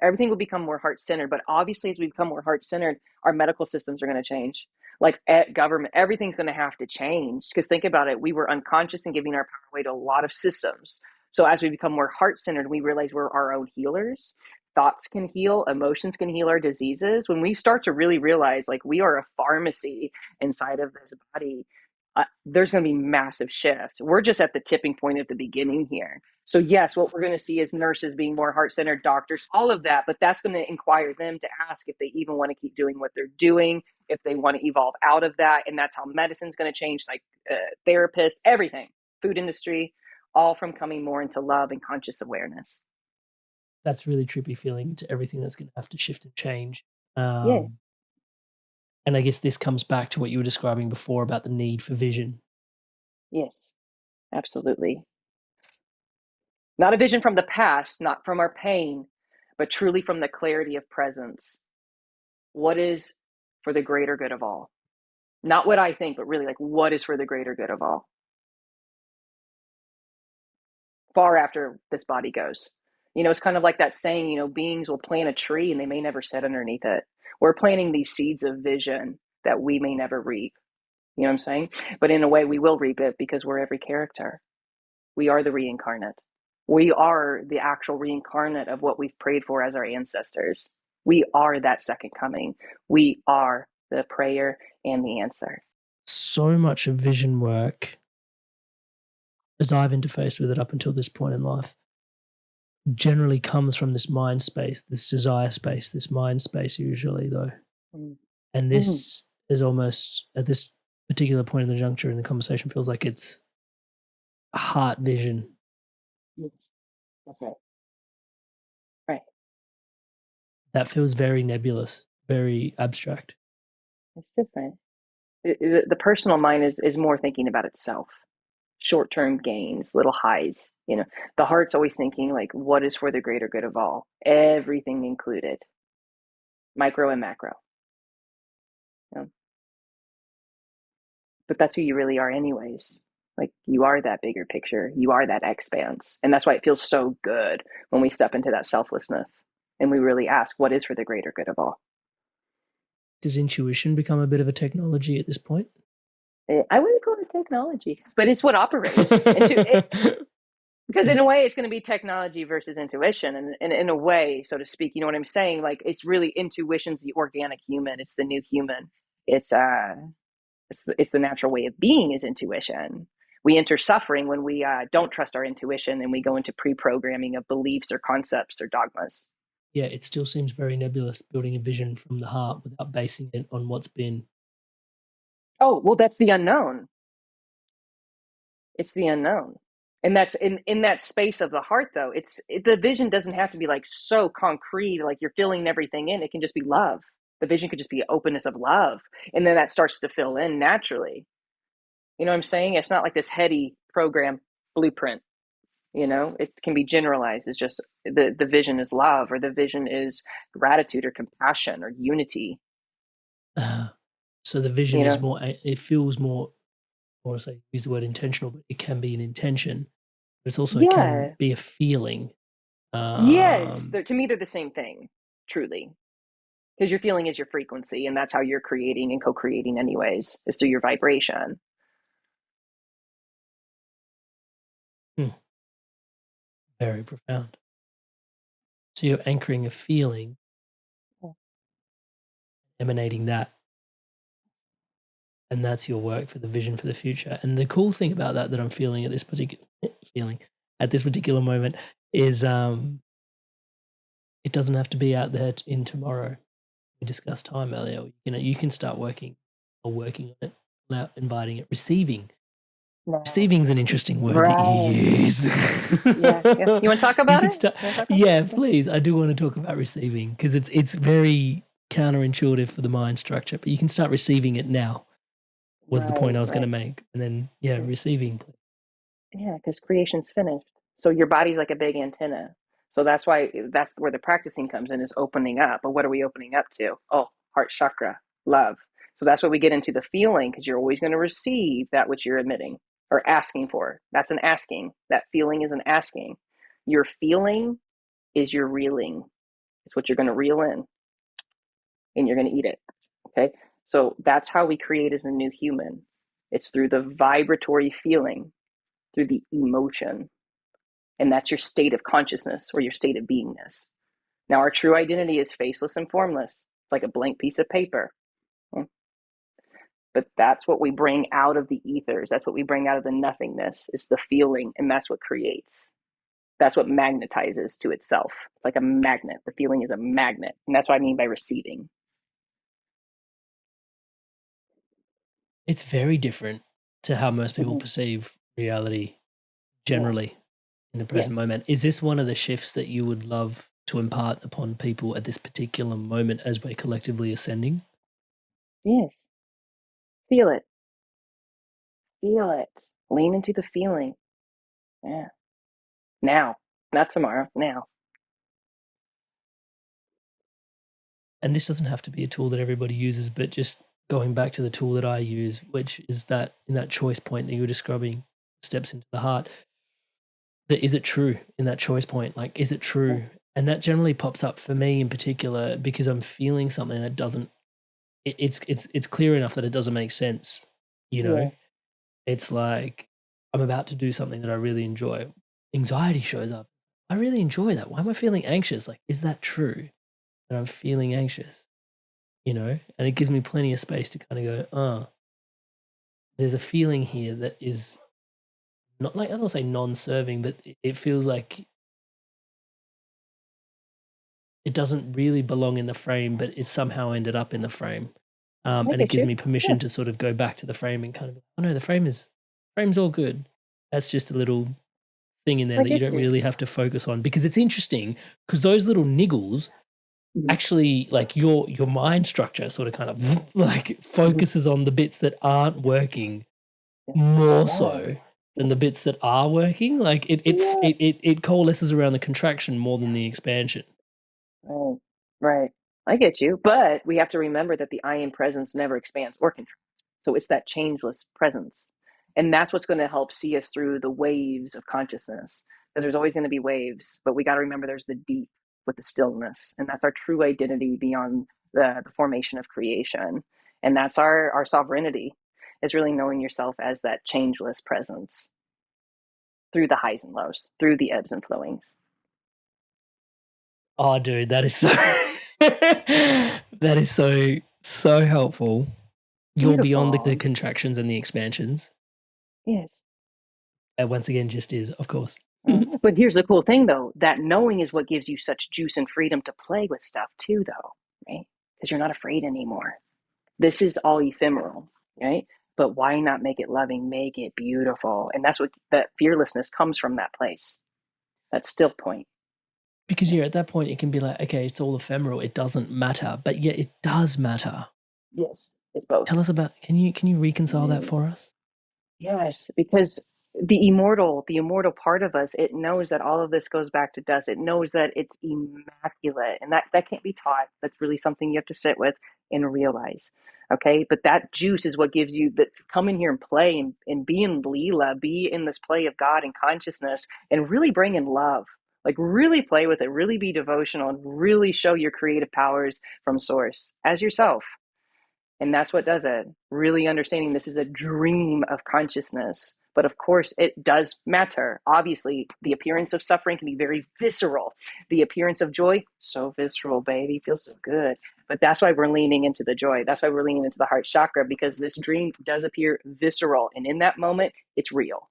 Everything will become more heart-centered. But obviously, as we become more heart-centered, our medical systems are going to change. Like at government, everything's going to have to change. Because think about it, we were unconscious and giving our power away to a lot of systems. So as we become more heart-centered, we realize we're our own healers. Thoughts can heal, emotions can heal our diseases. When we start to really realize like we are a pharmacy inside of this body, there's going to be massive shift. We're just at the tipping point at the beginning here. So yes, what we're going to see is nurses being more heart-centered, doctors, all of that, but that's going to inquire them to ask if they even want to keep doing what they're doing, if they want to evolve out of that. And that's how medicine's going to change, like therapists, everything, food industry, all from coming more into love and conscious awareness. That's really trippy feeling into everything that's going to have to shift and change. Yeah. And I guess this comes back to what you were describing before about the need for vision. Yes, absolutely. Not a vision from the past, not from our pain, but truly from the clarity of presence. What is for the greater good of all? Not what I think, but really like what is for the greater good of all? Far after this body goes. It's kind of like that saying, beings will plant a tree and they may never sit underneath it. We're planting these seeds of vision that we may never reap. You know what I'm saying? But in a way, we will reap it because we're every character. We are the reincarnate. We are the actual reincarnate of what we've prayed for as our ancestors. We are that second coming. We are the prayer and the answer. So much of vision work, as I've interfaced with it up until this point in life, generally comes from this mind space, this desire space, this mind space, usually, though. And Mm-hmm. this is almost, at this particular point in the juncture in the conversation, feels like it's a heart vision. Yes, that's right. Right. That feels very nebulous, very abstract. It's different. The personal mind is more thinking about itself, short-term gains, little highs. The heart's always thinking like, what is for the greater good of all? Everything included, micro and macro. You know? But that's who you really are anyways. Like you are that bigger picture. You are that expanse. And that's why it feels so good when we step into that selflessness and we really ask what is for the greater good of all. Does intuition become a bit of a technology at this point? I wouldn't call it technology, but it's what operates into it, because in a way it's going to be technology versus intuition, and in a way, so to speak, you know what I'm saying? Like it's really intuition's the organic human. It's the new human. It's it's the natural way of being is intuition. We enter suffering when we don't trust our intuition and we go into pre-programming of beliefs or concepts or dogmas. Yeah, it still seems very nebulous building a vision from the heart without basing it on what's been. Oh, well, that's the unknown. It's the unknown. And that's in that space of the heart, though. The vision doesn't have to be like so concrete, like you're filling everything in. It can just be love. The vision could just be openness of love. And then that starts to fill in naturally. You know what I'm saying? It's not like this heady program blueprint. It can be generalized. It's just the vision is love, or the vision is gratitude or compassion or unity. So the vision You is know, more, it feels more, or say, use the word intentional, but it can be an intention. But it's also, it can yeah, be a feeling. yes. Um, To me, they're the same thing, truly, because your feeling is your frequency, and that's how you're creating and co-creating, anyways, is through your vibration. hmm, very profound. So you're anchoring a feeling, emanating that, and that's your work for the vision for the future. And the cool thing about that I'm feeling at this particular feeling at this particular moment is it doesn't have to be out there in tomorrow. We discussed time earlier. You can start working on it without inviting it. No. Receiving is an interesting word that you Right. use. Yeah. Yeah. You want to talk You about can it? start, You want to talk about yeah, it? please. I do want to talk about receiving because it's very counterintuitive for the mind structure, but you can start receiving it now. Was the point Right. I was going to Right. make, and then yeah, Yeah. receiving. Yeah, because creation's finished. So your body's like a big antenna. So that's where the practicing comes in, is opening up. But what are we opening up to? Oh, heart chakra, love. So that's where we get into the feeling, because you're always going to receive that which you're emitting or asking for. That's an asking. That feeling is an asking. Your feeling is your reeling. It's what you're going to reel in, and you're going to eat it. Okay. So that's how we create as a new human. It's through the vibratory feeling, through the emotion. And that's your state of consciousness or your state of beingness. Now, our true identity is faceless and formless. It's like a blank piece of paper. Okay? But that's what we bring out of the ethers. That's what we bring out of the nothingness, is the feeling. And that's what creates. That's what magnetizes to itself. It's like a magnet. The feeling is a magnet. And that's what I mean by receiving. It's very different to how most people perceive reality generally in the present moment. Is this one of the shifts that you would love to impart upon people at this particular moment as we're collectively ascending? Yes. Feel it. Feel it. Lean into the feeling. Yeah. Now, not tomorrow, now. And this doesn't have to be a tool that everybody uses, but just going back to the tool that I use, which is that in that choice point that you were describing, steps into the heart, that is it true in that choice point? Like, is it true? And that generally pops up for me in particular because I'm feeling something that doesn't, it's clear enough that it doesn't make sense. You know, it's like I'm about to do something that I really enjoy. Anxiety shows up. I really enjoy that. Why am I feeling anxious? Like, is that true that I'm feeling anxious? You know, and it gives me plenty of space to kind of go, there's a feeling here that is not like, I don't want to say non-serving, but it feels like it doesn't really belong in the frame, but it somehow ended up in the frame. And it gives me permission to sort of go back to the frame and kind of, oh no, the frame's all good. That's just a little thing in there that you don't really have to focus on, because it's interesting because those little niggles actually, like your mind structure sort of kind of like focuses on the bits that aren't working more so than the bits that are working. Like it coalesces around the contraction more than the expansion. Right. Right. I get you. But we have to remember that the I am presence never expands or contracts. So it's that changeless presence. And that's what's going to help see us through the waves of consciousness. Because there's always going to be waves, but we got to remember there's the deep with the stillness. And that's our true identity beyond the formation of creation. And that's our sovereignty, is really knowing yourself as that changeless presence through the highs and lows, through the ebbs and flowings. Oh, dude, that is so that is so helpful. You're beyond the contractions and the expansions. Yes. And once again, just is, of course. But here's the cool thing, though. That knowing is what gives you such juice and freedom to play with stuff, too, though, right? Because you're not afraid anymore. This is all ephemeral, right? But why not make it loving, make it beautiful? And that's what that fearlessness comes from, that place, that still point. Because you're at that point, it can be like, okay, it's all ephemeral. It doesn't matter, but yet it does matter. Yes, it's both. Tell us about, can you reconcile that for us? Yes, because the immortal part of us, it knows that all of this goes back to dust. It knows that it's immaculate, and that can't be taught. That's really something you have to sit with and realize. Okay, but that juice is what gives you that. Come in here and play and be in Leela, be in this play of God and consciousness, and really bring in love. Like, really play with it, really be devotional, and really show your creative powers from source as yourself. And that's what does it. Really understanding this is a dream of consciousness. But of course, it does matter. Obviously, the appearance of suffering can be very visceral. The appearance of joy, so visceral, baby, feels so good. But that's why we're leaning into the joy. That's why we're leaning into the heart chakra, because this dream does appear visceral. And in that moment, it's real.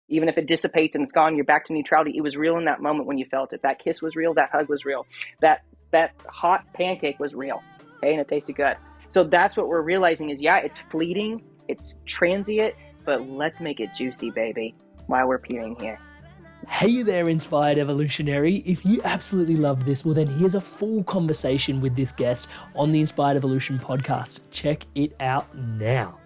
Even if it dissipates and it's gone, you're back to neutrality. It was real in that moment when you felt it. That kiss was real. That hug was real. That hot pancake was real. Okay, and it tasted good. So that's what we're realizing is, yeah, it's fleeting, it's transient, but let's make it juicy, baby, while we're peeing here. Hey there, Inspired Evolutionary. If you absolutely love this, well then here's a full conversation with this guest on the Inspired Evolution podcast. Check it out now.